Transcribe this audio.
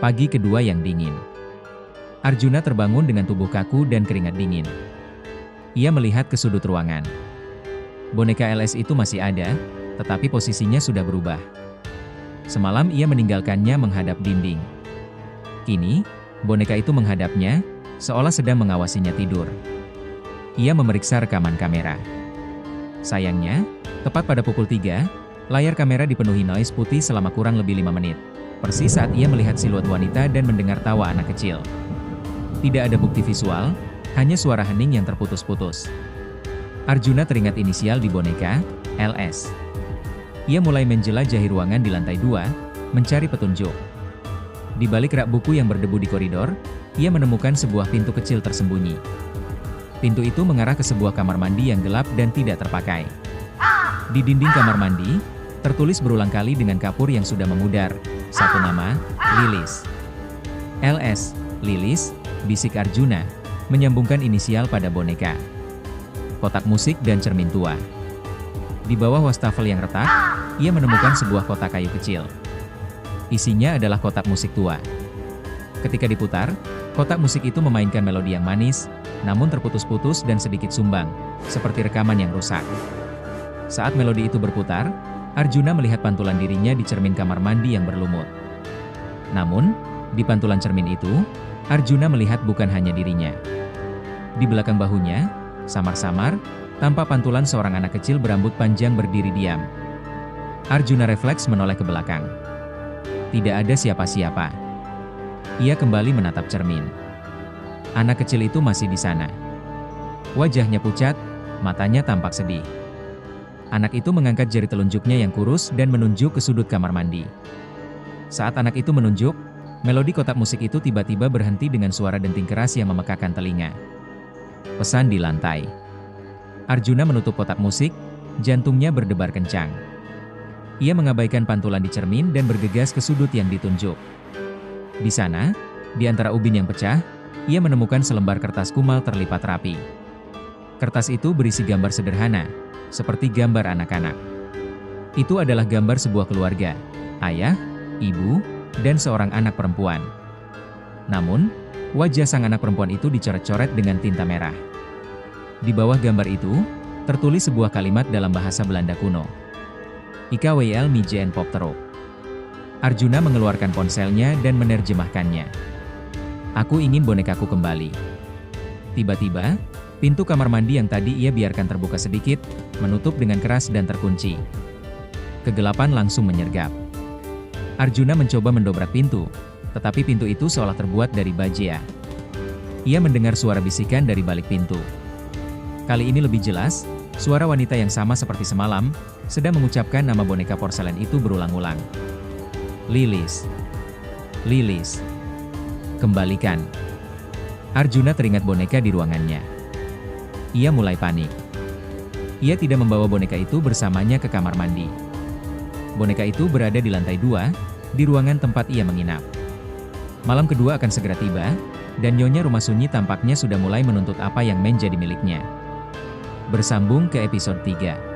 Pagi kedua yang dingin. Arjuna terbangun dengan tubuh kaku dan keringat dingin. Ia melihat ke sudut ruangan. Boneka LS itu masih ada, tetapi posisinya sudah berubah. Semalam ia meninggalkannya menghadap dinding. Kini, boneka itu menghadapnya, seolah sedang mengawasinya tidur. Ia memeriksa rekaman kamera. Sayangnya, tepat pada pukul 3, layar kamera dipenuhi noise putih selama kurang lebih 5 menit. Persis saat ia melihat siluet wanita dan mendengar tawa anak kecil. Tidak ada bukti visual, hanya suara hening yang terputus-putus. Arjuna teringat inisial di boneka, LS. Ia mulai menjelajahi ruangan di lantai 2, mencari petunjuk. Di balik rak buku yang berdebu di koridor, ia menemukan sebuah pintu kecil tersembunyi. Pintu itu mengarah ke sebuah kamar mandi yang gelap dan tidak terpakai. Di dinding kamar mandi, tertulis berulang kali dengan kapur yang sudah memudar, satu nama, Lilis. LS, Lilis, bisik Arjuna, menyambungkan inisial pada boneka. Kotak musik dan cermin tua. Di bawah wastafel yang retak, ia menemukan sebuah kotak kayu kecil. Isinya adalah kotak musik tua. Ketika diputar, kotak musik itu memainkan melodi yang manis, namun terputus-putus dan sedikit sumbang, seperti rekaman yang rusak. Saat melodi itu berputar, Arjuna melihat pantulan dirinya di cermin kamar mandi yang berlumut. Namun, di pantulan cermin itu, Arjuna melihat bukan hanya dirinya. Di belakang bahunya, samar-samar, tampak pantulan seorang anak kecil berambut panjang berdiri diam. Arjuna refleks menoleh ke belakang. Tidak ada siapa-siapa. Ia kembali menatap cermin. Anak kecil itu masih di sana. Wajahnya pucat, matanya tampak sedih. Anak itu mengangkat jari telunjuknya yang kurus dan menunjuk ke sudut kamar mandi. Saat anak itu menunjuk, melodi kotak musik itu tiba-tiba berhenti dengan suara denting keras yang memekakan telinga. Pesan di lantai. Arjuna menutup kotak musik, jantungnya berdebar kencang. Ia mengabaikan pantulan di cermin dan bergegas ke sudut yang ditunjuk. Di sana, di antara ubin yang pecah, ia menemukan selembar kertas kumal terlipat rapi. Kertas itu berisi gambar sederhana, seperti gambar anak-anak. Itu adalah gambar sebuah keluarga, ayah, ibu, dan seorang anak perempuan. Namun, wajah sang anak perempuan itu dicoret-coret dengan tinta merah. Di bawah gambar itu, tertulis sebuah kalimat dalam bahasa Belanda kuno. Ik wil mijn pop terug. Arjuna mengeluarkan ponselnya dan menerjemahkannya. Aku ingin bonekaku kembali. Tiba-tiba, pintu kamar mandi yang tadi ia biarkan terbuka sedikit, menutup dengan keras dan terkunci. Kegelapan langsung menyergap. Arjuna mencoba mendobrak pintu, tetapi pintu itu seolah terbuat dari baja. Ia mendengar suara bisikan dari balik pintu. Kali ini lebih jelas, suara wanita yang sama seperti semalam, sedang mengucapkan nama boneka porselen itu berulang-ulang. Lilis. Lilis. Kembalikan. Arjuna teringat boneka di ruangannya. Ia mulai panik. Ia tidak membawa boneka itu bersamanya ke kamar mandi. Boneka itu berada di lantai 2, di ruangan tempat ia menginap. Malam kedua akan segera tiba, dan Nyonya Rumah Sunyi tampaknya sudah mulai menuntut apa yang menjadi miliknya. Bersambung ke episode 3.